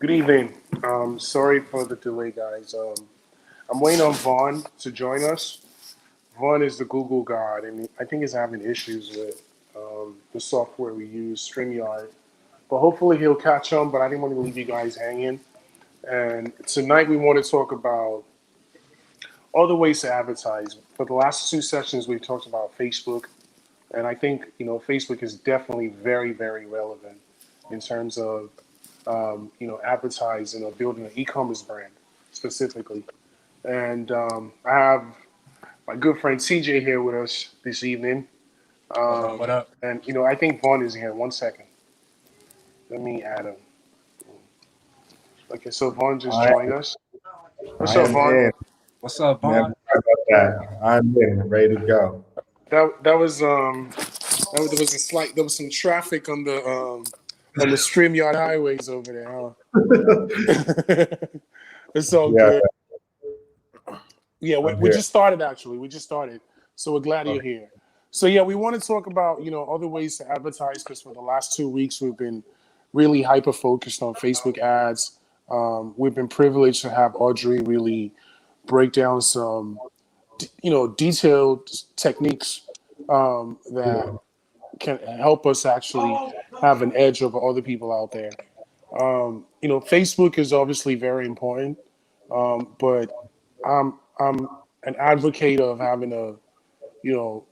Good evening. Sorry for the delay, guys. I'm waiting on Vaughn to join us. Vaughn is the Google god, and I think he's having issues with the software we use, StreamYard. But hopefully he'll catch on. But I didn't want to leave you guys hanging. And tonight we want to talk about other ways to advertise. For the last two sessions, we've talked about Facebook, and I think Facebook is definitely very, very relevant in terms of advertising or building an e-commerce brand specifically. And I have my good friend CJ here with us this evening. What up? What up? And I think Vaughn is here. One second. Let me add him. Okay, so Vaughn just I joined us. What's I up, am Vaughn? in. What's up, Never Bond? thought about that. I'm in, ready to go. There was some traffic on the StreamYard highways over there, huh? It's all Yeah, good. Yeah, we, I'm we here. just started actually. We just started, so we're glad you're Okay. here. So yeah, we want to talk about other ways to advertise because for the last 2 weeks we've been really hyper focused on Facebook ads. We've been privileged to have Audrey really break down some detailed techniques that Yeah, can help us actually have an edge over other people out there. Facebook is obviously very important, but I'm an advocate of having you know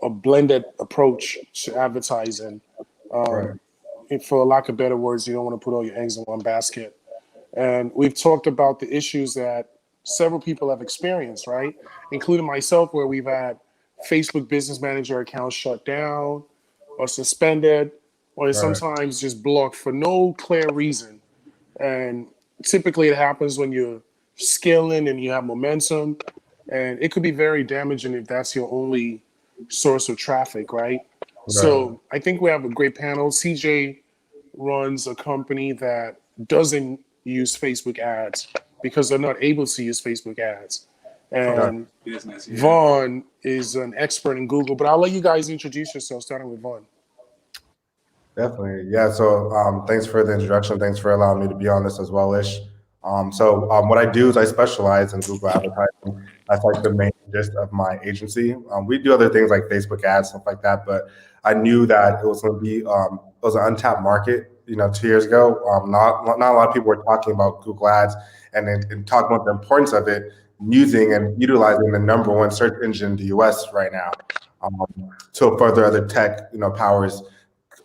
a blended approach to advertising. right. Um, for lack of better words, you don't want to put all your eggs in one basket. And we've talked about the issues that several people have experienced, right, including myself, where we've had Facebook Business Manager accounts shut down or suspended, or Right. sometimes just blocked for no clear reason. And typically it happens when you're scaling and you have momentum, and it could be very damaging if that's your only source of traffic, right? Right. So I think we have a great panel. CJ runs a company that doesn't use Facebook ads because they're not able to use Facebook ads. Okay. And Business, yeah. Vaughn is an expert in Google, but I'll let you guys introduce yourselves, starting with Vaughn. Definitely. Yeah. So thanks for the introduction. Thanks for allowing me to be on this as well, Ish. What I do is I specialize in Google advertising. That's like the main gist of my agency. We do other things like Facebook ads, stuff like that, but I knew that it was going to be it was an untapped market. 2 years ago, not a lot of people were talking about Google ads and talking about the importance of it, using and utilizing the number one search engine in the U.S. right now. To further other tech, powers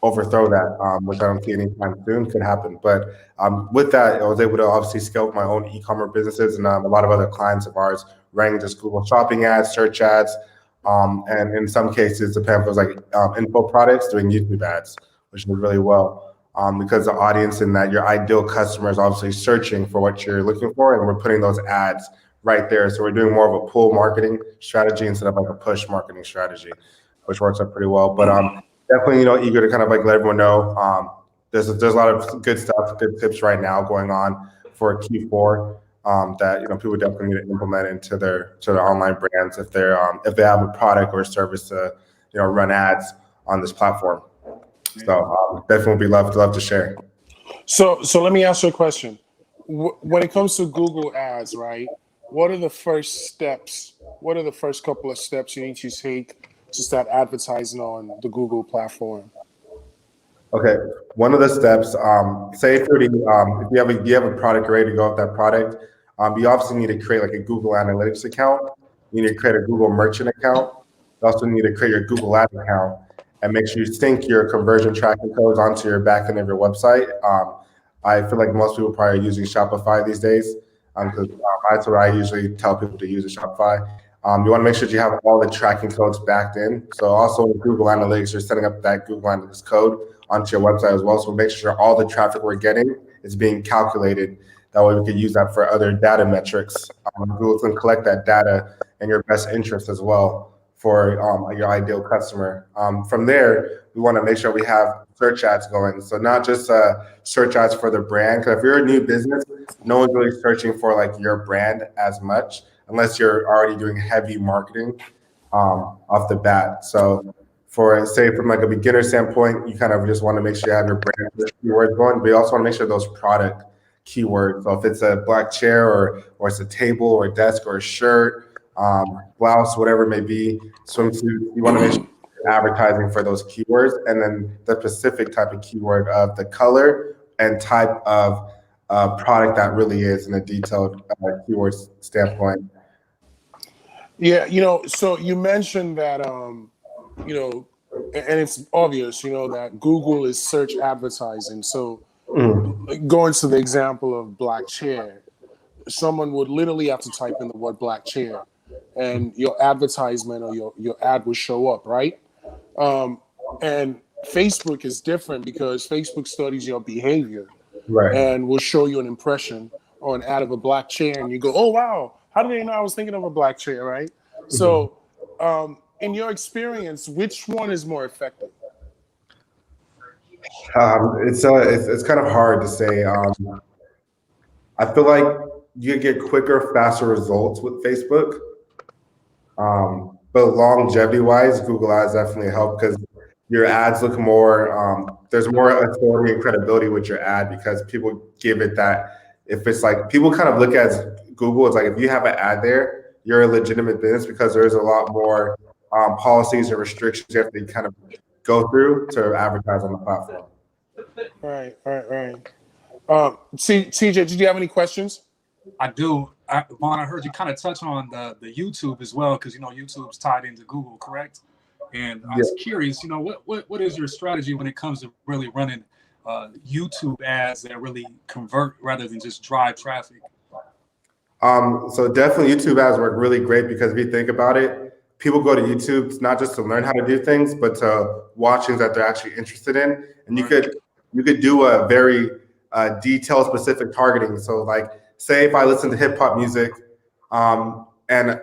overthrow that, which I don't see anytime soon could happen. But with that, I was able to obviously scale up my own e-commerce businesses, and a lot of other clients of ours running just Google Shopping ads, search ads, and in some cases, the pamphlet was like info products doing YouTube ads, which did really well. Because the audience and that your ideal customer is obviously searching for what you're looking for, and we're putting those ads right there. So we're doing more of a pull marketing strategy instead of like a push marketing strategy, which works out pretty well. But definitely, eager to kind of like let everyone know. There's a lot of good stuff, good tips right now going on for Q4 that people definitely need to implement into their online brands if they have a product or a service to run ads on this platform. So definitely be love to share. So let me ask you a question. When it comes to Google Ads, right? What are the first steps? What are the first couple of steps you need to take to start advertising on the Google platform? Okay, one of the steps, say if you have a product ready to go with that product, you obviously need to create like a Google Analytics account. You need to create a Google Merchant account. You also need to create your Google Ads account and make sure you sync your conversion tracking codes onto your backend of your website. I feel like most people probably are using Shopify these days because that's what I usually tell people to use is Shopify. You want to make sure that you have all the tracking codes backed in. So also in Google Analytics, you're setting up that Google Analytics code onto your website as well. So make sure all the traffic we're getting is being calculated. That way we can use that for other data metrics. Google can collect that data in your best interest as well for your ideal customer. From there, we want to make sure we have search ads going. So not just search ads for the brand. Because if you're a new business, no one's really searching for like your brand as much unless you're already doing heavy marketing off the bat. So for say from like a beginner standpoint, you kind of just want to make sure you have your brand keywords going, but you also want to make sure those product keyword. So if it's a black chair or it's a table or a desk or a shirt, blouse, whatever it may be, swimsuit, you want to make sure you're advertising for those keywords, and then the specific type of keyword of the color and type of product that really is in a detailed keyword standpoint. Yeah, so you mentioned that, and it's obvious, that Google is search advertising. So going to the example of black chair, someone would literally have to type in the word black chair, and your advertisement or your ad will show up, right? And Facebook is different because Facebook studies your behavior Right. and will show you an impression or an ad of a black chair, and you go, "Oh wow, how did they know I was thinking of a black chair?" Right? So, in your experience, which one is more effective? It's kind of hard to say. I feel like you get quicker, faster results with Facebook. But longevity wise, Google Ads definitely help because your ads look more, there's more authority and credibility with your ad because people give it that. If it's like people kind of look at Google, it's like if you have an ad there, you're a legitimate business because there's a lot more policies and restrictions you have to kind of go through to advertise on the platform. Right. TJ, did you have any questions? I do. Vaughn, I heard you kind of touch on the YouTube as well, because YouTube's tied into Google, correct? And I was curious, what is your strategy when it comes to really running YouTube ads that really convert rather than just drive traffic? So definitely YouTube ads work really great because if you think about it, people go to YouTube not just to learn how to do things, but to watch things that they're actually interested in. And you could do a very detailed, specific targeting. So like, say if I listen to hip hop music, and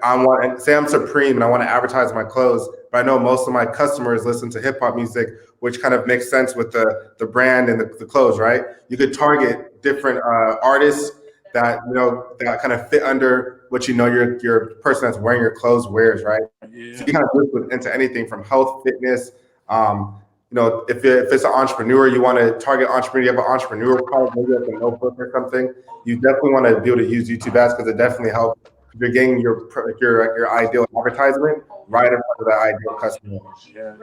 say I'm Supreme and I want to advertise my clothes, but I know most of my customers listen to hip hop music, which kind of makes sense with the brand and the clothes, right? You could target different artists that that kind of fit under what your person that's wearing your clothes wears, right? Yeah. So you kind of look into anything from health, fitness. If it's an entrepreneur, you want to target entrepreneur. You have an entrepreneur product, maybe like a notebook or something. You definitely want to be able to use YouTube ads because it definitely helps. You're getting your ideal advertisement right in front of that ideal customer. Yeah,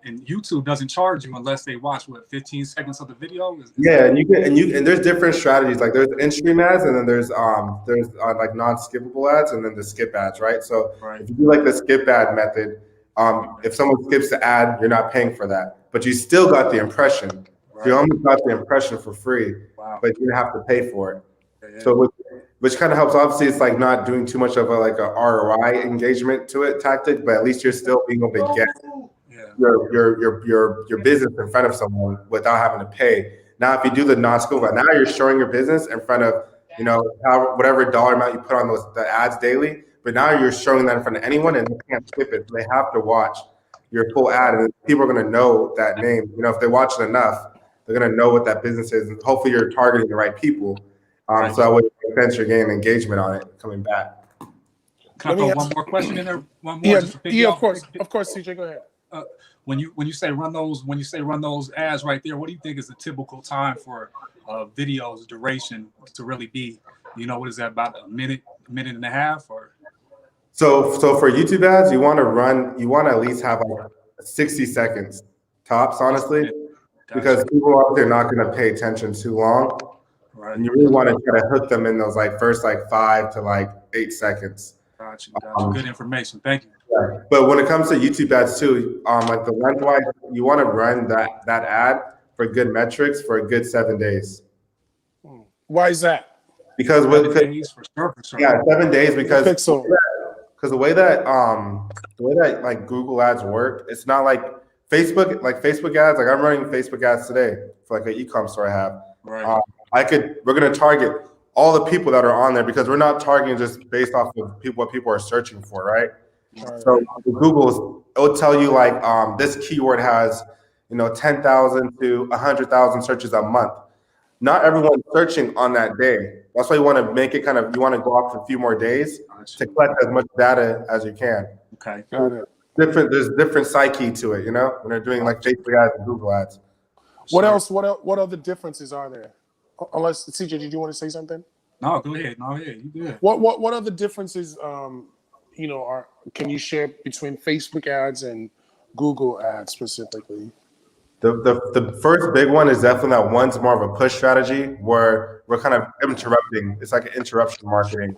and YouTube doesn't charge you unless they watch 15 seconds of the video. Yeah, and there's different strategies. Like there's in-stream ads, and then there's like non-skippable ads, and then the skip ads, right? So if you do like the skip ad method, if someone skips the ad, you're not paying for that, but you still got the impression. So you almost got the impression for free, but you didn't have to pay for it. So which kind of helps. Obviously, it's like not doing too much of a ROI engagement to it tactic, but at least you're still being able to get your business in front of someone without having to pay. Now, if you do the non-scope, now you're showing your business in front of whatever dollar amount you put on the ads daily. But now you're showing that in front of anyone, and they can't skip it. They have to watch your full ad, and people are going to know that name. If they watch it enough, they're going to know what that business is, and hopefully you're targeting the right people. So that way, you're getting engagement on it coming back. Can I throw one more question in there? One more, of course, CJ, go ahead. When you say run those ads right there, what do you think is the typical time for videos duration to really be? What is that, about a minute and a half, or? So for YouTube ads, you want to at least have like 60 seconds tops, honestly, because people out there are not going to pay attention too long. Right. And you really want to try to hook them in those first 5 to 8 seconds. Gotcha. Good information. Thank you. Yeah. But when it comes to YouTube ads too, like the lengthwise, you want to run that ad for good metrics for a good 7 days. Why is that? Because 7 days for sure. Yeah, 7 days because the way that like Google ads work, it's not like Facebook. Like Facebook ads, like I'm running Facebook ads today for like an Ecomm store I have. Right. We're gonna target all the people that are on there because we're not targeting just based off of what people are searching for, right? So Google, it'll tell you this keyword has 10,000 to 100,000 searches a month. Not everyone's searching on that day. That's why you want to make it you want to go off for a few more days to collect as much data as you can. Okay. Got it. There's different psyche to it, when they're doing like Facebook ads and Google ads. What else? What other differences are there? unless CJ, did you want to say something? No, go ahead. No, yeah, you good. What other differences can you share between Facebook ads and Google ads specifically? The first big one is definitely that one's more of a push strategy where we're kind of interrupting. It's like an interruption marketing.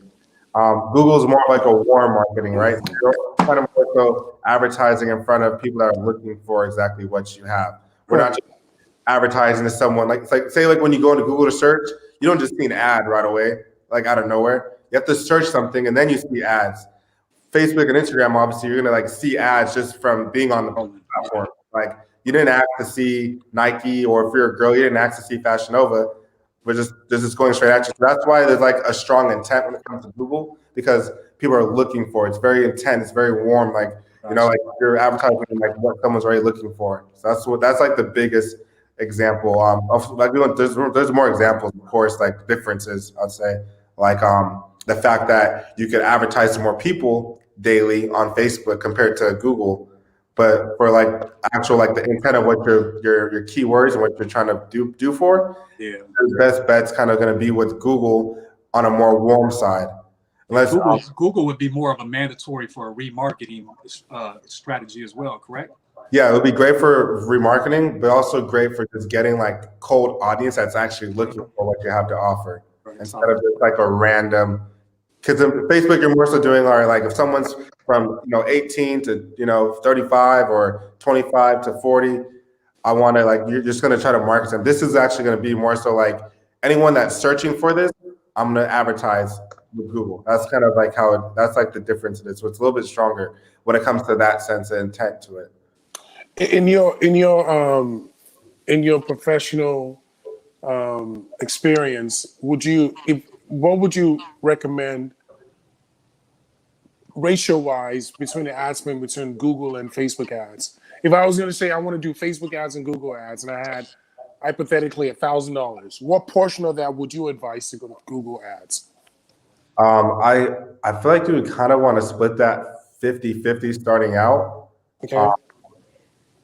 Google's more like a warm marketing, right? So you're kind of more so advertising in front of people that are looking for exactly what you have. We're not Right. just advertising to someone like, it's like say like when you go into Google to search, you don't just see an ad right away, like out of nowhere. You have to search something and then you see ads. Facebook and Instagram, obviously, you're gonna like see ads just from being on the Oh, yeah. platform. Like you didn't ask to see Nike, or if you're a girl, you didn't ask to see Fashion Nova. We're just going straight at you. So that's why there's like a strong intent when it comes to Google, because people are looking for it. It's very intense. It's very warm. Like like you're advertising like what someone's already looking for. So that's like the biggest example. Of like there's more examples, of course, like differences. I'd say like the fact that you could advertise to more people daily on Facebook compared to Google. But for like actual like the intent of what your keywords and what you're trying to do for, Yeah. the best bet's kind of going to be with Google on a more warm side. Unless Google would be more of a mandatory for a remarketing strategy as well, correct? yeah, it would be great for remarketing, but also great for just getting like cold audience that's actually looking for what you have to offer instead of just like a random. Because in Facebook, you're more so doing like if someone's from 18 to 35 or 25 to 40, I want to like you're just going to try to market them. This is actually going to be more so like anyone that's searching for this, I'm going to advertise with Google. That's kind of like that's like the difference in it. So it's a little bit stronger when it comes to that sense of intent to it. In your professional experience, what would you recommend ratio-wise between the ad spend between Google and Facebook ads? If I was going to say I want to do Facebook ads and Google ads, and I had hypothetically $1,000, what portion of that would you advise to go to Google ads? I feel like you would kind of want to split that 50-50 starting out. Okay.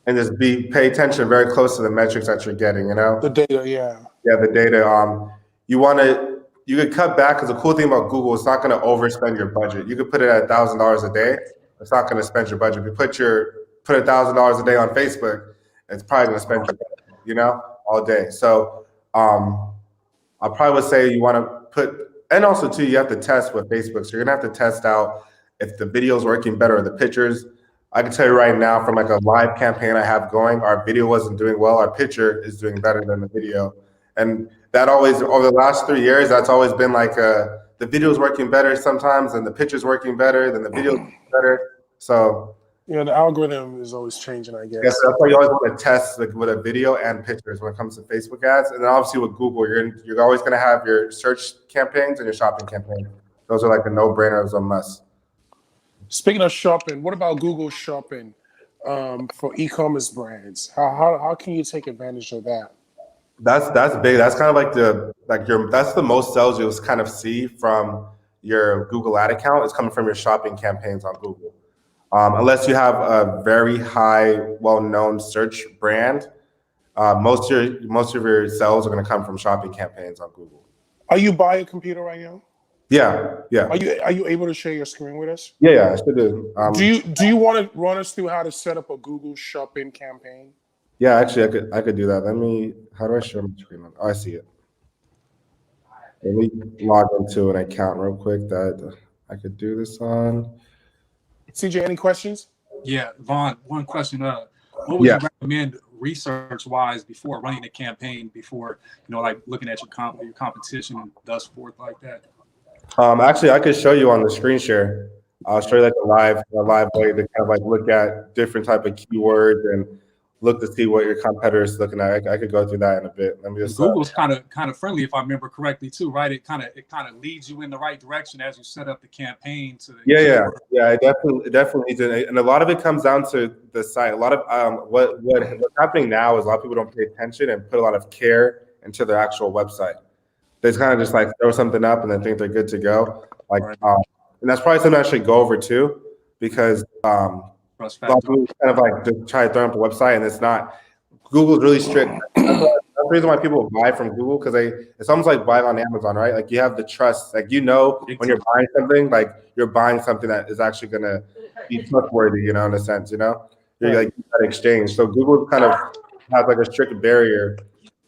And just pay attention very close to the metrics that you're getting, The data, yeah. Yeah, the data. You could cut back because the cool thing about Google, it's not going to overspend your budget. You could put it at $1,000 a day. It's not going to spend your budget. If you put $1,000 a day on Facebook, it's probably going to spend your budget, all day. So I probably would say you want to and also too, you have to test with Facebook. So you're gonna have to test out if the video is working better or the pictures. I can tell you right now from like a live campaign I have going, our video wasn't doing well. Our picture is doing better than the video. And that always, over the last 3 years, that's always been like the video is working better sometimes and the picture's working better than the video better. So the algorithm is always changing, I guess. Yes, that's why you always want to test with a video and pictures when it comes to Facebook ads. And then obviously with Google, you're always going to have your search campaigns and your shopping campaigns. Those are like a no-brainer, a must. Speaking of shopping, what about Google Shopping for e-commerce brands? How can you take advantage of that? That's big. That's kind of like that's the most sales you'll kind of see from your Google ad account is coming from your shopping campaigns on Google. Unless you have a very high, well-known search brand, most of your sales are going to come from shopping campaigns on Google. Are you by a computer right now? Yeah. Are you able to share your screen with us? Yeah, I should do. Do you want to run us through how to set up a Google Shopping campaign? Yeah, actually, I could do that. How do I share my screen? Oh, I see it. Let me log into an account real quick that I could do this on. CJ, any questions? Yeah, Vaughn, one question. What would you recommend research-wise before running a campaign, before, like looking at your competition and thus forth like that? Actually, I could show you on the screen share. I'll show you like a live way to kind of like look at different type of keywords and look to see what your competitors looking at. I could go through that in a bit. Let me just. Google's kind of friendly, if I remember correctly, too, right? It kind of leads you in the right direction as you set up the campaign. Yeah. It definitely leads, and a lot of it comes down to the site. A lot of what's happening now is a lot of people don't pay attention and put a lot of care into their actual website. They kind of just like throw something up and then think they're good to go. Like, and that's probably something I should go over too, because a lot of people kind of like just try to throw up a website and it's not. Google's really strict. That's why That's the reason why people buy from Google because it's almost like buying on Amazon, right? Like you have the trust, like Big when you're time. buying something, like you're buying something that is actually gonna be trustworthy, in a sense, you're Right. like that exchange. So Google kind of has like a strict barrier,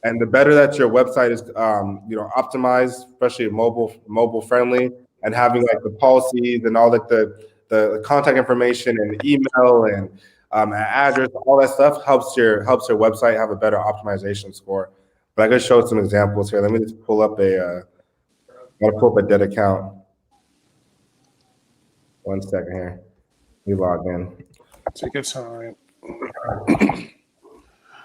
and the better that your website is, optimized, especially mobile friendly, and having like the policies and all like the contact information and email and address, all that stuff helps your website have a better optimization score. But I could show some examples here. Let me just pull up a dead account. 1 second here. We log in. Take your time.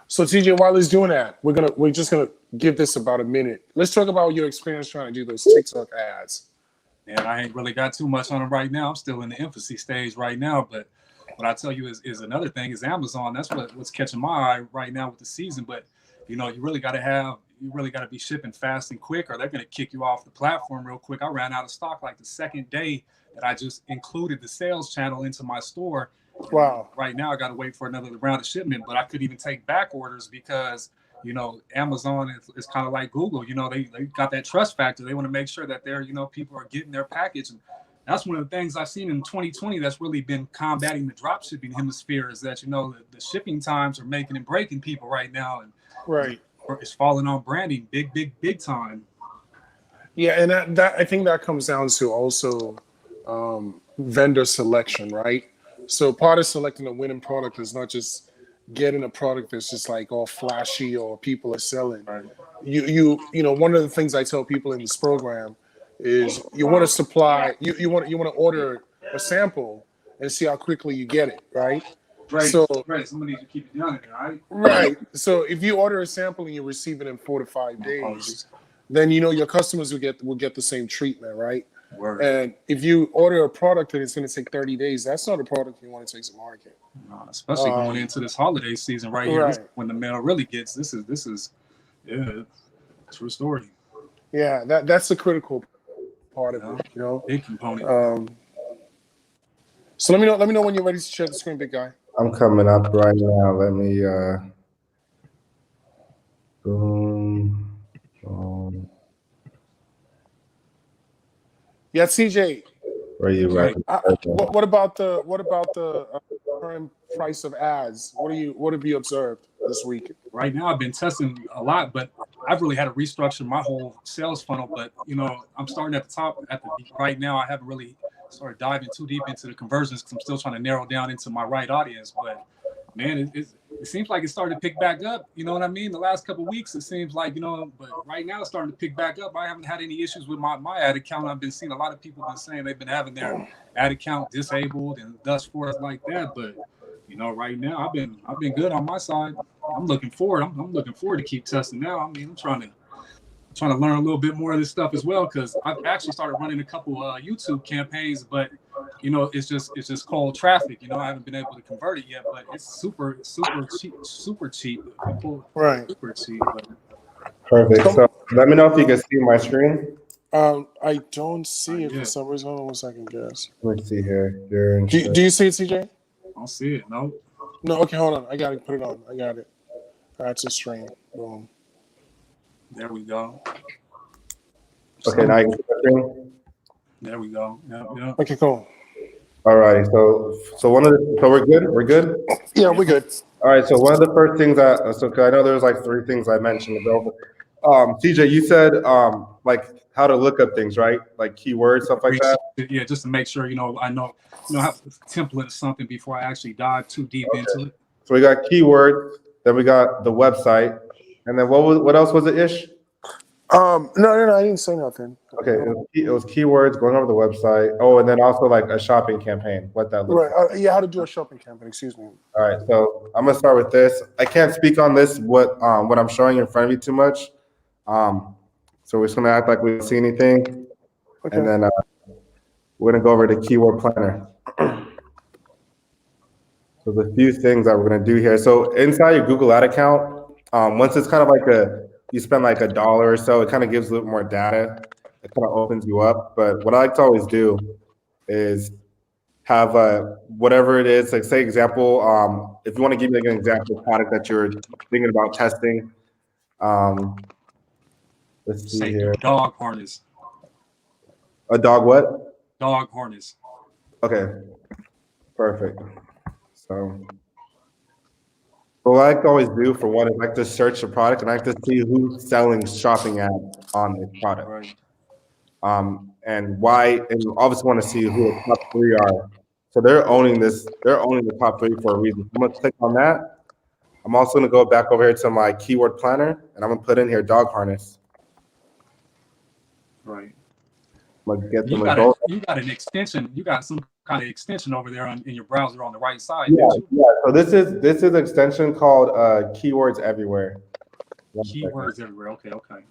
So TJ, while he's doing that, we're just gonna give this about a minute. Let's talk about your experience trying to do those TikTok ads. And I ain't really got too much on it right now. I'm still in the infancy stage right now. But what I tell you is another thing is Amazon. That's what's catching my eye right now with the season. But you really got to be shipping fast and quick, or they're going to kick you off the platform real quick. I ran out of stock like the second day that I just included the sales channel into my store. Wow. Right now I got to wait for another round of shipment, but I couldn't even take back orders because Amazon is kind of like Google. They got that trust factor. They want to make sure that people are getting their package. And that's one of the things I've seen in 2020 that's really been combating the drop shipping hemisphere is that the shipping times are making and breaking people right now, and Right. it's falling on branding big time. Yeah, and that I think that comes down to also vendor selection, right? So part of selecting a winning product is not just getting a product that's just like all flashy or people are selling. Right. One of the things I tell people in this program is you want to supply you want to order a sample and see how quickly you get it, right? Right. So Somebody needs to keep it down there, right? right. So if you order a sample and you receive it in 4 to 5 days, then your customers will get the same treatment, right? Word. And if you order a product and it's going to take 30 days, that's not a product you want to take to market. Especially going into this holiday season right here, Right. when the mail really gets this is yeah, true story. Yeah, that's the critical part of it, Big component. So let me know when you're ready to share the screen, big guy. I'm coming up right now. Let me boom. Yeah, CJ. Where are you right? What about the current price of ads? What have you observed this week? Right now I've been testing a lot, but I've really had to restructure my whole sales funnel. But I'm starting at the top. Right now I haven't really started diving too deep into the conversions because I'm still trying to narrow down into my right audience. But man, it seems like it's starting to pick back up. You know what I mean? The last couple of weeks, it seems like, but right now it's starting to pick back up. I haven't had any issues with my ad account. I've been seeing a lot of people been saying they've been having their ad account disabled and thus forth like that. But right now I've been good on my side. I'm looking forward. I'm looking forward to keep testing now. I mean, I'm trying to learn a little bit more of this stuff as well, because I've actually started running a couple YouTube campaigns, but it's just cold traffic. I haven't been able to convert it yet, but it's super cheap. People, Right. super cheap. But Perfect. So let me know if you can see my screen. I don't see it for some reason. Hold on 1 second, guys. Let me see here. Do you see it, CJ? I don't see it. No. No. Okay, hold on. I got to put it on. I got it. That's a stream. Boom. There we go. Okay, now you can see my screen. There we go. Yeah. Okay, cool. All right. So we're good. We're good. Yeah, we're good. All right. So one of the first things cause I know there's like 3 things I mentioned ago. TJ, you said like how to look up things, right? Like keywords, stuff like that. Yeah, just to make sure I know how to template something before I actually dive too deep into it. So we got keywords, then we got the website, and then what else was it, Ish? No, I didn't say nothing. Okay, it was keywords, going over the website. Oh, and then also like a shopping campaign, what that looks like. Right. Yeah, how to do a shopping campaign. Excuse me. All right, so I'm gonna start with this. I can't speak on this what I'm showing in front of you too much. So we're just gonna act like we don't see anything, Okay. and then we're gonna go over to keyword planner. So there's a few things that we're gonna do here. So inside your Google Ad account, once it's kind of like you spend like $1 or so, it kind of gives a little more data. It kind of opens you up. But what I like to always do is have whatever it is, like say example, if you want to give me like an example product that you're thinking about testing, Um, let's see Say here. dog harness. A dog what? Dog harness. Okay, perfect. So, but what I like to always do for one is I like to search the product and I like to see who's selling shopping ads on this product. Right. And why, and you obviously want to see who the top three are. So they're owning this, they're owning the top three for a reason. I'm gonna click on that. I'm also gonna go back over here to my keyword planner and I'm gonna put in here dog harness. Right. I'm gonna get the You got a result. you got an extension. You got some kind of extension over there in your browser on the right side, Yeah, didn't you? yeah. So this is an extension called keywords everywhere. One second. Keywords everywhere. Okay, okay.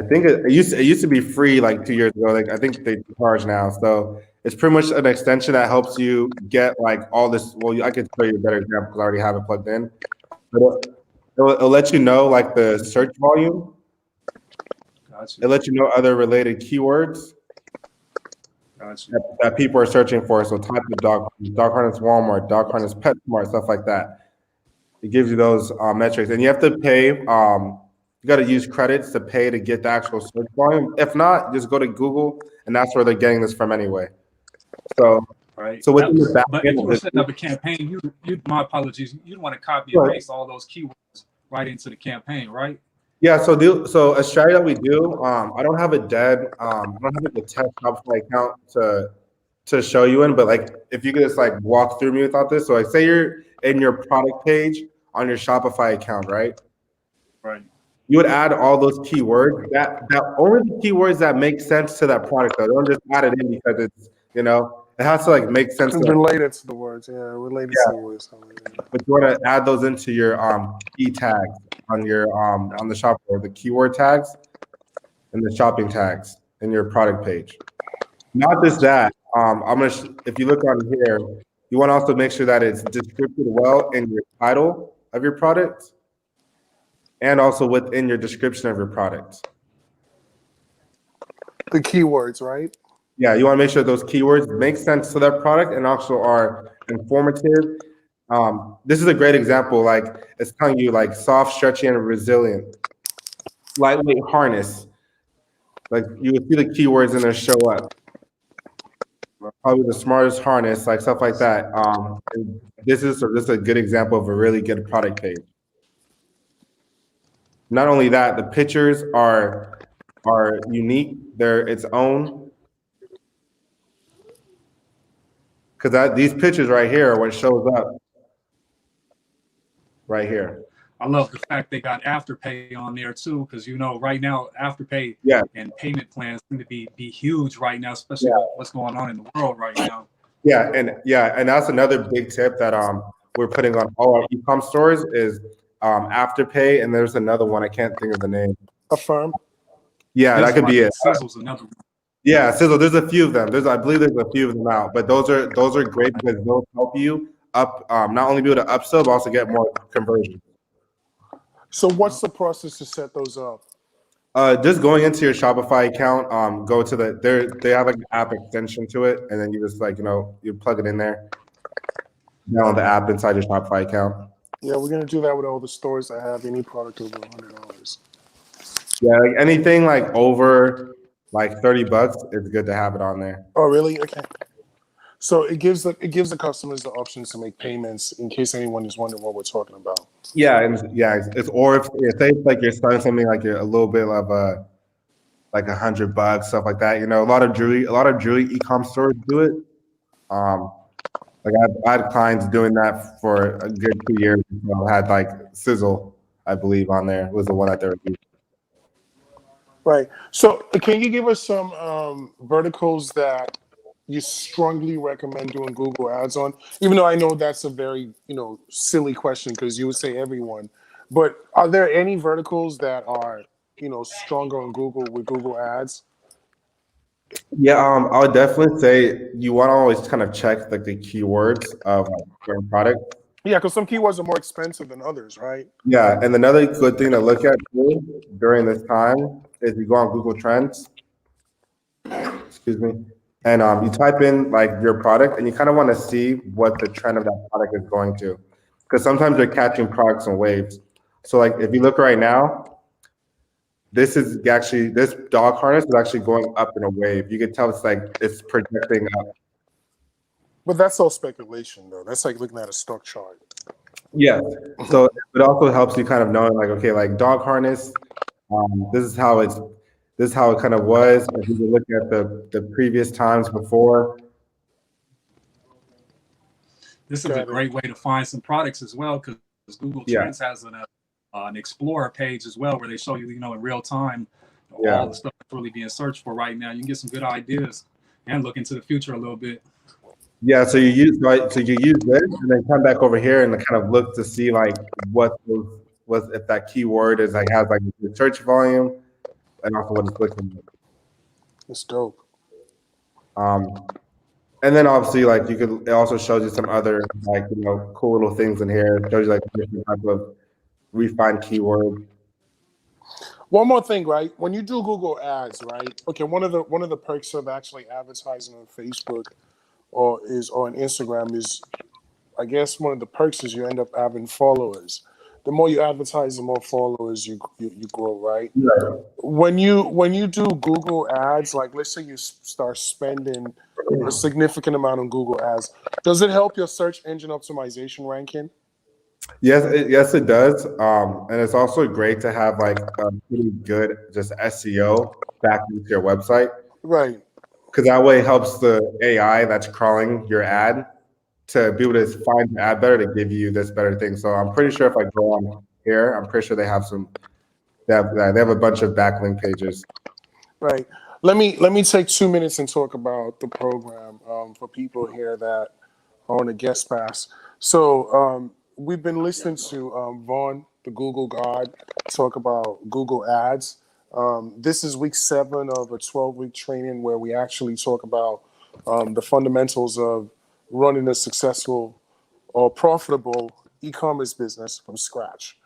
I think it used to be free like 2 years ago. Like I think they charge now. So it's pretty much an extension that helps you get like all this. Well, I could show you a better example because I already have it plugged in. But it'll let you know like the search volume. Got It you. lets you know other related keywords Got you. that people are searching for. So type of dog harness Walmart, dog harness PetSmart, stuff like that. It gives you those metrics, and you have to pay. You got to use credits to pay to get the actual search volume. If not, just go to Google, and that's where they're getting this from anyway. So, Right. so within the back But end if you of were this, setting up a campaign, you my apologies. You'd want to copy and paste all those keywords right into the campaign, right? yeah. So a strategy that we do. I don't have a I don't have like a test Shopify account to show you in, but like if you could just like walk through me without this. So like say you're in your product page on your Shopify account, right? Right. You would add all those keywords that only the keywords that make sense to that product though. Don't just add it in because it's it has to like make sense to It's that. related to the words. Yeah, related to Yeah, the words. Something like that. but you want to add those into your key tags on the shop or the keyword tags and the shopping tags in your product page. Not just that. If you look on here, you want to also make sure that it's described well in your title of your product and also within your description of your product. The keywords, right? Yeah, you want to make sure those keywords make sense to that product and also are informative. This is a great example. Like it's telling you like soft, stretchy, and resilient, lightweight harness. Like you would see the keywords in there show up. Probably the smartest harness, like stuff like that. And this is a good example of a really good product page. Not only that, the pictures are unique. They're its own because these pictures right here are what shows up right here. I love the fact they got Afterpay on there too, because right now Afterpay Yeah, and payment plans seem to be huge right now, especially yeah, with what's going on in the world right now. and that's another big tip that we're putting on all our e-com stores is Afterpay, and there's another one I can't think of the name. Affirm. Yeah, that Sizzle, could I be it. think Sizzle's another one. Yeah, Sizzle. There's a few of them. I believe there's a few of them out, but those are great because they'll help you up not only be able to upsell but also get more conversion. So what's the process to set those up? Just going into your Shopify account, go to they have like an app extension to it, and then you just you plug it in there, download the app inside your Shopify account. Yeah, we're gonna do that with all the stores that have any product over $100. Yeah, like anything like over like $30, it's good to have it on there. Oh, really? Okay. So it gives the customers the options to make payments in case anyone is wondering what we're talking about. Yeah, and yeah, it's or if say it's like you're starting something like you're a little bit of like $100, stuff like that. A lot of jewelry e-com stores do it. Um, like I had clients doing that for a good 2 years. Had like Sizzle, I believe, on there was the one that they were using. Right. So can you give us some verticals that you strongly recommend doing Google ads on? Even though I know that's a very, silly question because you would say everyone. But are there any verticals that are, stronger on Google with Google ads? Yeah, I would definitely say you want to always kind of check like the keywords of like certain products. Yeah, because some keywords are more expensive than others, right? Yeah, and another good thing to look at too during this time is you go on Google Trends, excuse me, and you type in like your product, and you kind of want to see what the trend of that product is going to. because sometimes they're catching products in waves. So like if you look right now, this dog harness is actually going up in a wave. You can tell it's like it's projecting up. But that's all speculation, though. That's like looking at a stock chart. Yeah. So it also helps you kind of knowing like, okay, like dog harness, this is how it kind of was. If you look at the previous times before. This is a Got it. great way to find some products as well, because Google Yeah. Trends has an Explorer page as well where they show you, in real time, Yeah. all the stuff that's really being searched for right now. You can get some good ideas and look into the future a little bit. Yeah, so you use this and then come back over here and kind of look to see like what if that keyword is like has like the search volume and also what it's looking like. It's dope. And then obviously like it also shows you some other like cool little things in here. It shows you like different type of refined keywords. One more thing, right? When you do Google Ads, right? Okay, one of the perks of actually advertising on Facebook or on Instagram is, I guess, one of the perks is you end up having followers. The more you advertise, the more followers you grow, right? Right. When you do Google Ads, like let's say you start spending a significant amount on Google Ads, does it help your search engine optimization ranking? Yes, it does. And it's also great to have like a pretty good just SEO back into your website. Right. Because that way it helps the AI that's crawling your ad to be able to find the ad better to give you this better thing. So I'm pretty sure if I go on here, I'm pretty sure they have a bunch of backlink pages. Right. Let me take 2 minutes and talk about the program for people here that are on a guest pass. So we've been listening to Vaughn, the Google God, talk about Google Ads. This is week 7 of a 12-week training where we actually talk about the fundamentals of running a successful or profitable e-commerce business from scratch.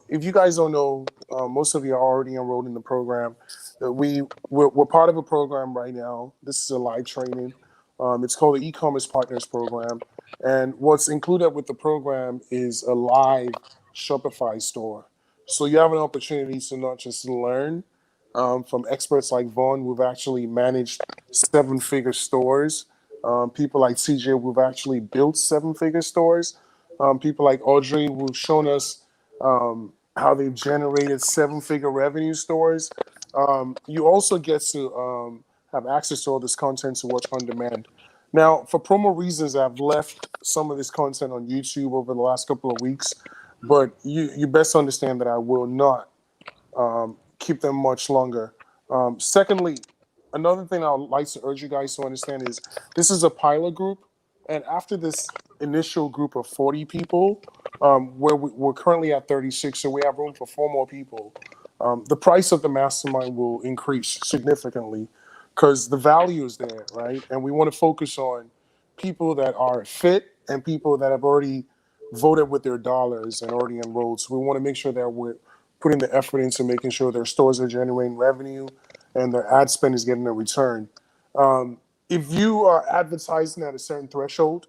If you guys don't know, most of you are already enrolled in the program. We're part of a program right now. This is a live training. It's called the E-commerce Partners Program, and what's included with the program is a live Shopify store. So you have an opportunity to not just learn from experts like Vaughn, who've actually managed 7-figure stores. People like CJ, who've actually built 7-figure stores. People like Audrey, who've shown us how they've generated 7-figure revenue stores. You also get to have access to all this content to watch on demand. Now, for promo reasons, I've left some of this content on YouTube over the last couple of weeks, but you best understand that I will not keep them much longer. Secondly, another thing I would like to urge you guys to understand is this is a pilot group, and after this initial group of 40 people, where we're currently at 36, so we have room for 4 more people. The price of the mastermind will increase significantly because the value is there, right? And we want to focus on people that are fit and people that have already voted with their dollars and already enrolled. So we want to make sure that we're putting the effort into making sure their stores are generating revenue and their ad spend is getting a return. If you are advertising at a certain threshold,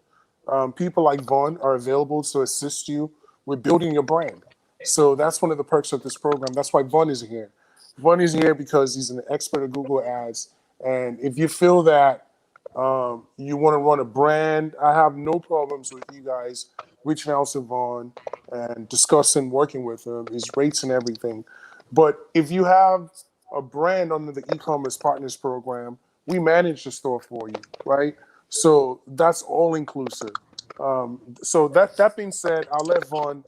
people like Vaughn are available to assist you with building your brand. So that's one of the perks of this program. That's why Vaughn is here. Vaughn is here because he's an expert at Google Ads. And if you feel that you want to run a brand, I have no problems with you guys reaching out to Vaughn and discussing working with him, his rates and everything. But if you have a brand under the e-commerce partners program, we manage the store for you, right? So that's all inclusive. So that being said, I'll let Vaughn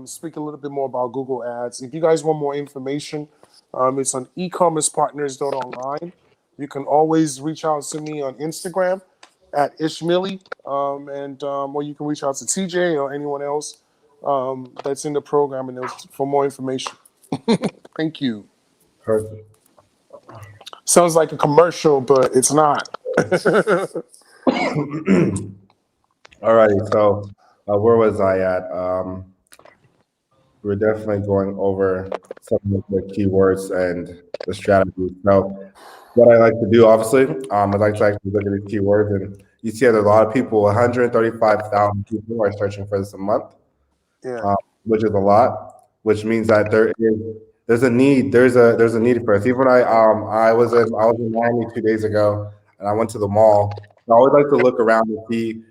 speak a little bit more about Google Ads. If you guys want more information, it's on ecommercepartners.online. You can always reach out to me on Instagram at Ishmili, or you can reach out to TJ or anyone else that's in the program and for more information. Thank you. Perfect. Sounds like a commercial, but it's not. Alrighty, so where was I at? We're definitely going over some of the keywords and the strategies. So, what I like to do, obviously, I like to actually look at the keywords, and you see that a lot of people, 135,000 people, are searching for this a month. Yeah. which is a lot, which means that there's a need there's a need for us. Even when I was in Miami 2 days ago, and I went to the mall. I always like to look around and see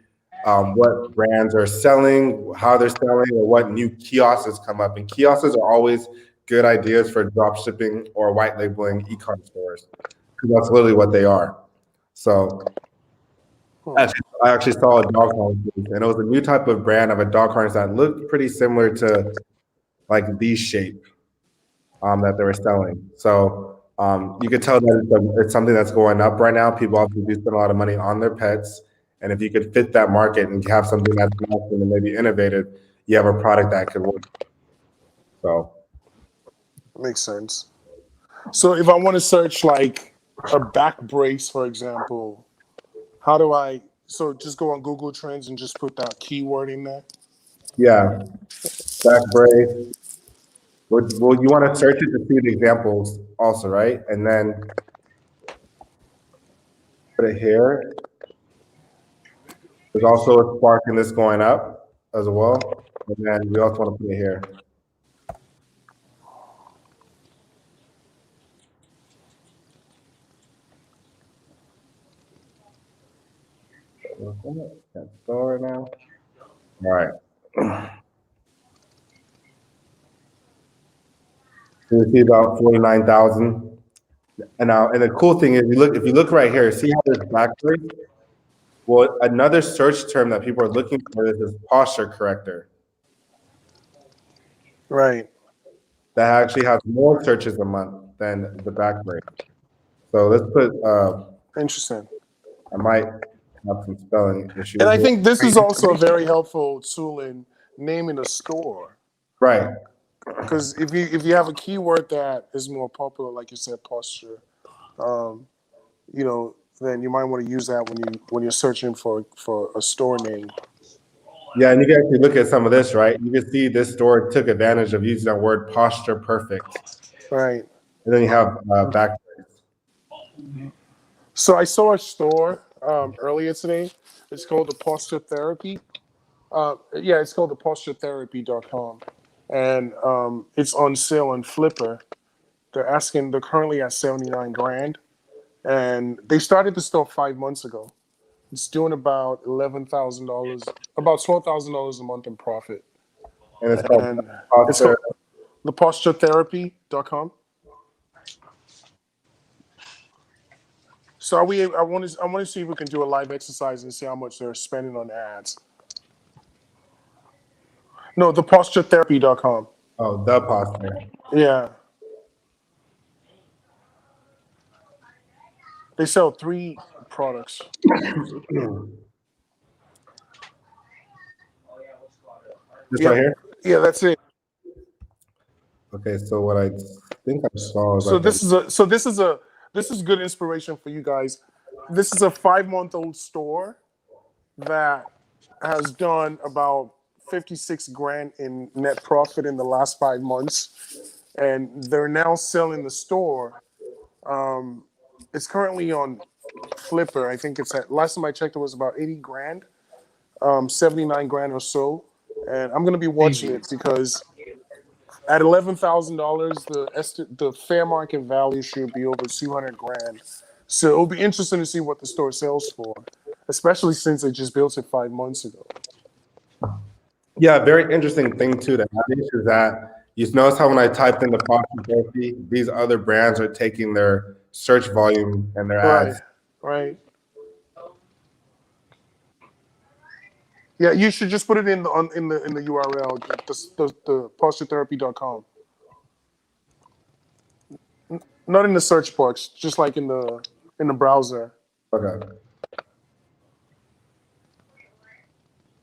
what brands are selling, how they're selling, or what new kiosks come up. And kiosks are always good ideas for drop shipping or white labeling e-com stores, because that's literally what they are. So Hmm. I actually saw a dog harness, and it was a new type of brand of a dog harness that looked pretty similar to like V shape that they were selling. So you could tell that it's something that's going up right now. People obviously do spend a lot of money on their pets, and if you could fit that market and have something that's novel and maybe innovative, you have a product that could work. So Makes sense. So if I want to search like a back brace, for example, how do I? So just go on Google Trends and just put that keyword in there. yeah, back brace. Well, you want to search it to see the examples also, right? And then put it here. There's also a spark in this going up as well. And then we also want to put it here. Can't spell right now. All right. So we see about 49,000. And the cool thing is, if you look right here, see how there's backwards? Well, another search term that people are looking for is posture corrector. Right. That actually has more searches a month than the backbreak. So let's put. Interesting. I might have some spelling And issues I here. think this is also a very helpful tool in naming a store. Right. Because if you have a keyword that is more popular, like you said, posture, um, then you might want to use that when you're searching for a store name. Yeah, and you can actually look at some of this, right? You can see this store took advantage of using that word posture perfect. Right. And then you have back. So I saw a store earlier today. It's called the Posture Therapy. Yeah, it's called the posturetherapy.com. And it's on sale on Flipper. They're currently at 79 grand. And they started the store 5 months ago. It's doing about $11,000, about $12,000 a month in profit. And it's called And it's posture. called the posturetherapy.com. So I want to see if we can do a live exercise and see how much they're spending on ads. No, the posturetherapy.com. Oh, the posture. Yeah. They sell 3 products. This right Yeah. here? Yeah, that's it. Okay, so what I think I saw is So like a, this is good inspiration for you guys. This is a 5-month-old store that has done about 56 grand in net profit in the last 5 months, and they're now selling the store. It's currently on Flipper. I think it's at last time I checked, it was about 80 grand, 79 grand or so. And I'm gonna be watching it because at $11,000, the fair market value should be over 200 grand. So it'll be interesting to see what the store sells for, especially since they just built it 5 months ago. yeah, very interesting thing too to add is that you notice how when I typed in the posture therapy, these other brands are taking their search volume and their Right, ads. right. Yeah, you should just put it in the URL, the posturetherapy.com. Not in the search box, just like in the browser. Okay.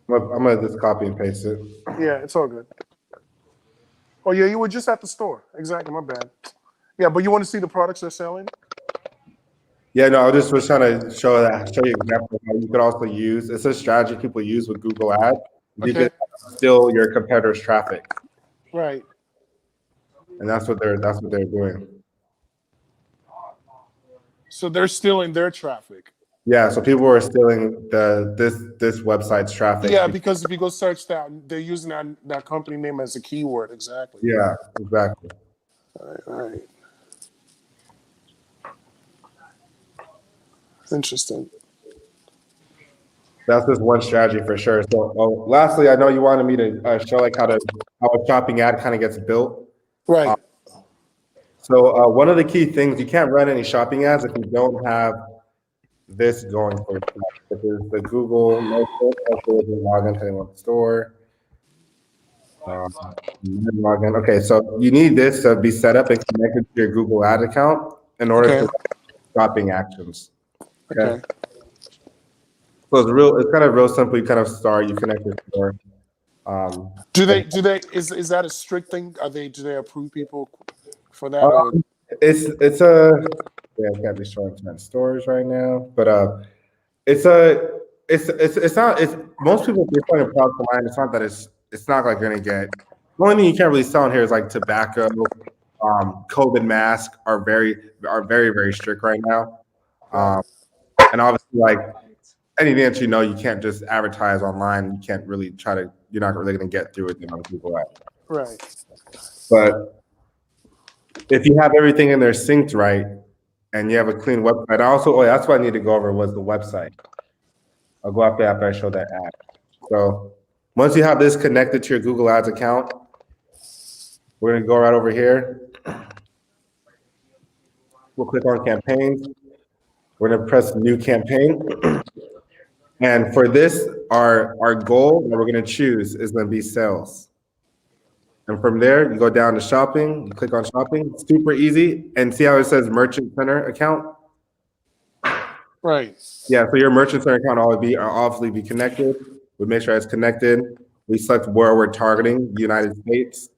I'm gonna just copy and paste it. Yeah, it's all good. Oh yeah, you were just at the store. Exactly, my bad. Yeah, but you want to see the products they're selling? Yeah, no, I just was trying to show you example of how you could also use. It's a strategy people use with Google Ads. You Okay, could steal your competitors' traffic, right. and that's what they're doing. So they're stealing their traffic. Yeah, so people were stealing this website's traffic. Yeah, because if you go search that, they're using that company name as a keyword. Exactly. Yeah, exactly. All right. Interesting. That's just one strategy for sure. So, lastly, I know you wanted me to show like how a shopping ad kind of gets built. Right. So one of the key things, you can't run any shopping ads if you don't have this going for yourself. This is the Google log into the store. Login. Okay, so you need this to be set up and connected to your Google Ad account in order to Okay. run shopping actions. Okay, Okay. so it's real. It's kind of real simple. You kind of start. You connect your store. Um, Do and, they? Do they? Is that a strict thing? Are they? Do they approve people for that? Or it's a yeah. I can't be showing 10 stores right now, but it's a it's not it's most people if you're selling a product online. It's not that it's not like you're gonna get. The only thing you can't really sell in here is like tobacco. COVID masks are very strict right now. right. Um, and obviously, like anything that you know, you can't just advertise online. You can't really try to. You're not really going to get through it on Google Ads. Right. But if you have everything in there synced right, and you have a clean website, also, oh, that's what I need to go over was the website. I'll go after I show that ad. So once you have this connected to your Google Ads account, we're going to go right over here. We'll click on campaigns. We're going to press new campaign. And for this, our goal that we're going to choose is going to be sales. And from there, you go down to shopping, you click on shopping, super easy. And see how it says merchant center account? Right. Yeah, so your merchant center account will obviously be connected. We make sure it's connected. We select where we're targeting, the United States.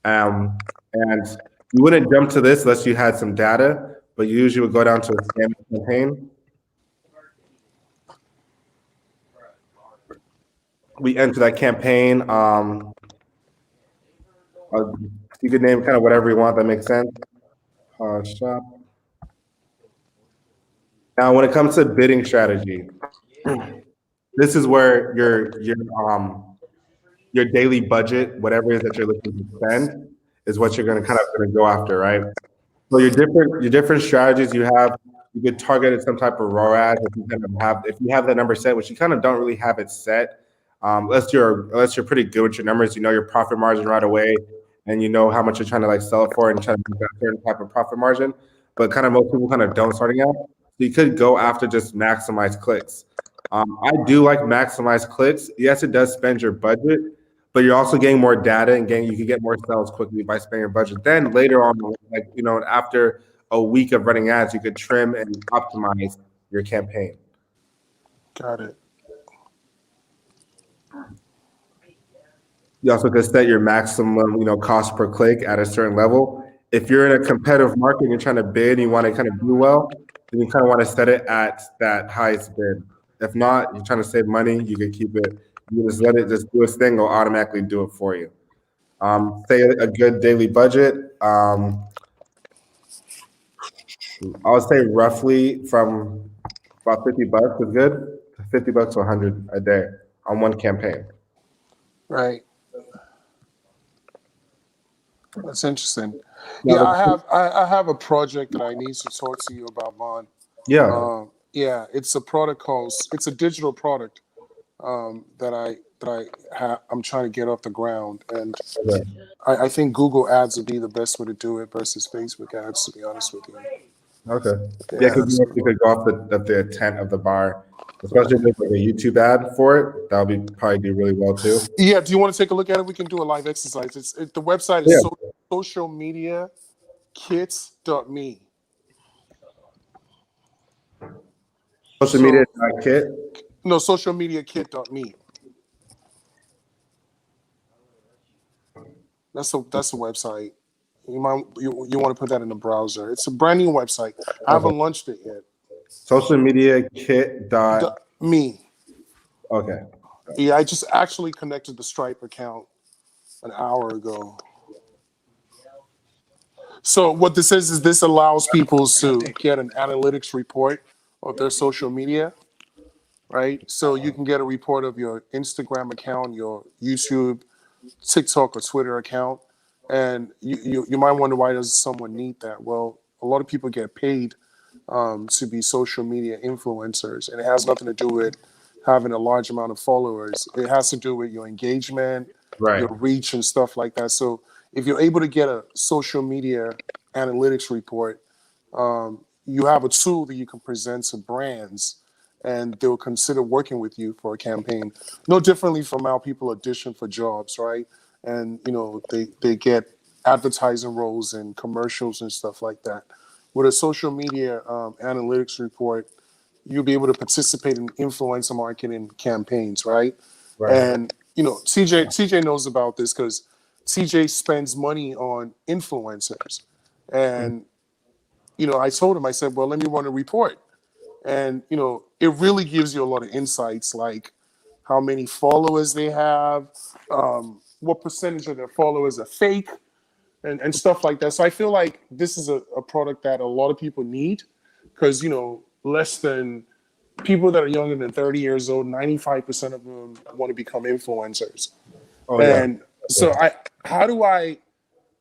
And you wouldn't jump to this unless you had some data, but you usually would go down to a spam campaign. We enter that campaign. You could name kind of whatever you want that makes sense. Shop. Now, when it comes to bidding strategy, this is where your daily budget, whatever it is that you're looking to spend, is what you're going to go after, right? So your different strategies you have, you could target some type of ROAS if you have that number set, which you kind of don't really have it set. Unless you're pretty good with your numbers, you know your profit margin right away, and you know how much you're trying to like sell it for and trying to make a certain type of profit margin. But kind of most people kind of don't starting out. So you could go after just maximize clicks. I do like maximize clicks. Yes, it does spend your budget, but you're also getting more data and you can get more sales quickly by spending your budget. Then later on, like after a week of running ads, you could trim and optimize your campaign. Got it. You also could set your maximum, cost per click at a certain level. If you're in a competitive market and you're trying to bid and you want to kind of do well, then you kind of want to set it at that highest bid. If not, you're trying to save money, you can keep it. You just let it just do its thing, it'll automatically do it for you. Say a good daily budget. I would say roughly from about $50 is good. $50 to 100 a day on one campaign. Right. That's interesting. Now, Yeah, I have a project that I need to talk to you about, Vaughn. yeah. Yeah, it's a product it's a digital product that I'm trying to get off the ground, and Okay. I think Google Ads would be the best way to do it versus Facebook Ads. To be honest with you. Okay. Yeah, Yeah. because you could go off the intent of the bar, especially if there's like a YouTube ad for it. That would probably do really well too. Yeah. Do you want to take a look at it? We can do a live exercise. The website Yeah. is socialmediakits.me. Social media kit. No, socialmediakit.me. That's a website. You want to put that in the browser. It's a brand new website. I haven't launched it yet. Social media kit. Me. Okay. Yeah, I just actually connected the Stripe account an hour ago. So what this is this allows people to get an analytics report of their social media, right? So you can get a report of your Instagram account, your YouTube, TikTok, or Twitter account. And you might wonder, why does someone need that? Well, a lot of people get paid to be social media influencers, and it has nothing to do with having a large amount of followers. It has to do with your engagement, Right. your reach, and stuff like that. So if you're able to get a social media analytics report, you have a tool that you can present to brands, and they'll consider working with you for a campaign. No differently from how people audition for jobs, right? And they get advertising roles and commercials and stuff like that. With a social media analytics report, you'll be able to participate in influencer marketing campaigns, right? Right. And TJ knows about this because TJ spends money on influencers. And I told him, I said, well, let me run a report. And it really gives you a lot of insights, like how many followers they have, what percentage of their followers are fake, and stuff like that. So I feel like this is a product that a lot of people need, because less than people that are younger than 30 years old, 95% of them want to become influencers. Oh yeah. And so how do I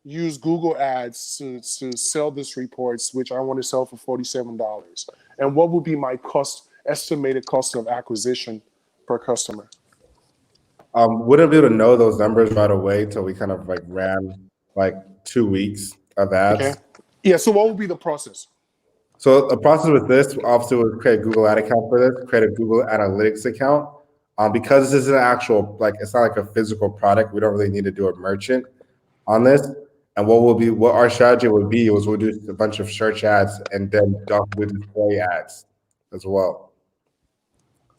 use Google Ads to sell this reports, which I want to sell for $47? And what would be my estimated cost of acquisition per customer? Wouldn't be able to know those numbers right away till we kind of like ran like 2 weeks of Okay. ads. Yeah. So what would be the process? So the process with this, obviously, would create a Google ad account for this, create a Google Analytics account. Because this is an actual, like, it's not like a physical product. We don't really need to do a merchant on this. And what our strategy would be was we'll do a bunch of search ads and then do display ads as well.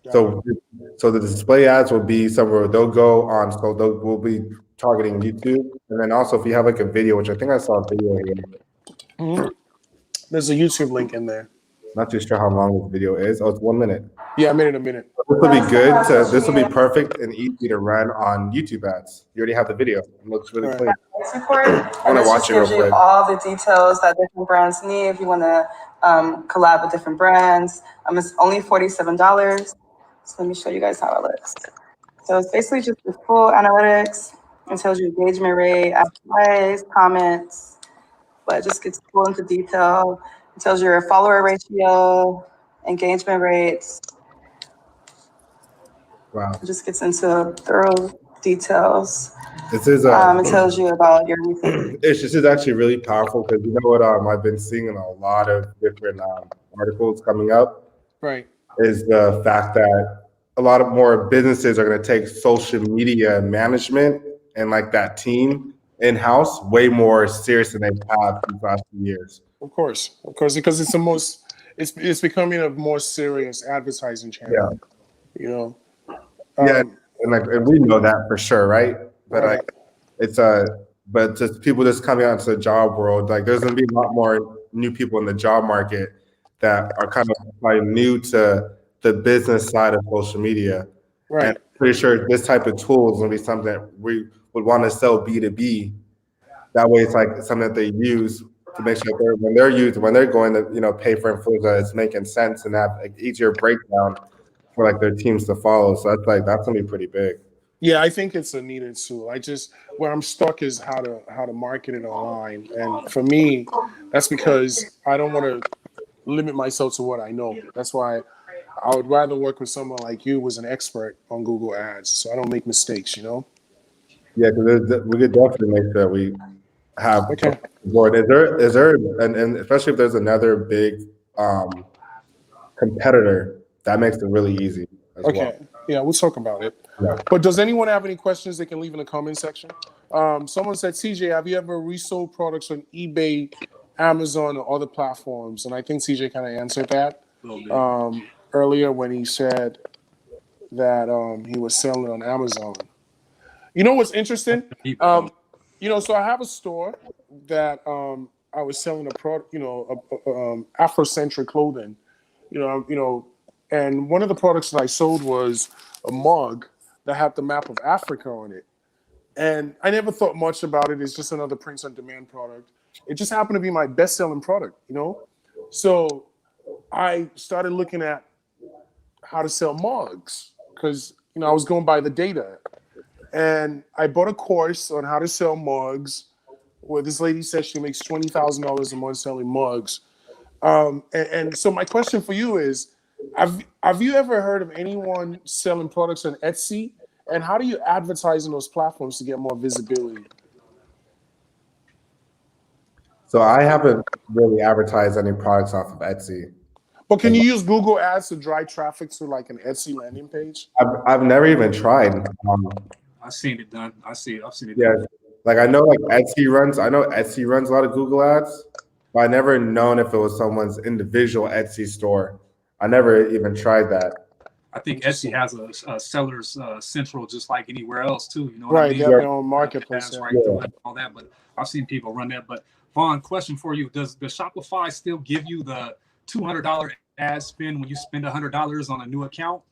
Got it. So the display ads will be somewhere they'll go on. So we'll be targeting YouTube, and then also if you have like a video, which I think I saw a video here. Mm-hmm. There's a YouTube link in there. Not too sure how long this video is. Oh, it's 1 minute. Yeah, I made it a minute. This will be good. This will be perfect and easy to run on YouTube ads. You already have the video. It looks really clean. I want to watch it real quick. All the details that different brands need. If you want to collab with different brands, it's only $47. So let me show you guys how it looks. So it's basically just the full analytics. It tells you engagement rate, active plays, comments, but it just gets full into detail. It tells you your follower ratio, engagement rates. Wow. It just gets into thorough details. This is it tells you about your this is actually really powerful because you know what I've been seeing in a lot of different articles coming up. Right. Is the fact that a lot of more businesses are going to take social media management and like that team in-house way more serious than they have these last few years. Of course, because it's becoming a more serious advertising channel. Yeah. And we know that for sure, right? But right. but just people just coming out into the job world, like there's going to be a lot more new people in the job market that are kind of like new to the business side of social media. Right. And I'm pretty sure this type of tool is going to be something that we would want to sell B2B. That way it's like something that they use to make sure when they're going to, pay for influencer, it's making sense and have an easier breakdown for like their teams to follow. So that's going to be pretty big. Yeah, I think it's a needed tool. Where I'm stuck is how to market it online. And for me, that's because I don't want to limit myself to what I know. That's why I would rather work with someone like you who's an expert on Google Ads, so I don't make mistakes, Yeah, because we could definitely make sure we have okay. Board. Is there and especially if there's another big competitor, that makes it really easy as well. Yeah, we'll talk about it. Yeah. But does anyone have any questions they can leave in the comment section? Someone said, CJ, have you ever resold products on eBay, Amazon, or other platforms? And I think CJ kind of answered that earlier when he said that he was selling on Amazon. You know what's interesting? So I have a store that I was selling a product, Afrocentric clothing, and one of the products that I sold was a mug that had the map of Africa on it. And I never thought much about it. It's just another print on demand product. It just happened to be my best selling product, So I started looking at how to sell mugs because I was going by the data, and I bought a course on how to sell mugs. Where this lady says she makes $20,000 a month selling mugs. And so my question for you is, have you ever heard of anyone selling products on Etsy? And how do you advertise on those platforms to get more visibility? So I haven't really advertised any products off of Etsy. But can you use Google Ads to drive traffic to like an Etsy landing page? I've never even tried. I've seen it done. I've seen it Yeah, done. like I know Etsy runs a lot of Google Ads, but I never known if it was someone's individual Etsy store. I never even tried that. I think Etsy has a seller's central just like anywhere else too. You know what I Right, mean? they have their own marketplace. Ads Yeah. right through it and all that. But I've seen people run that. But Vaughn, question for you: does Shopify still give you the $200 ad spend when you spend $100 on a new account?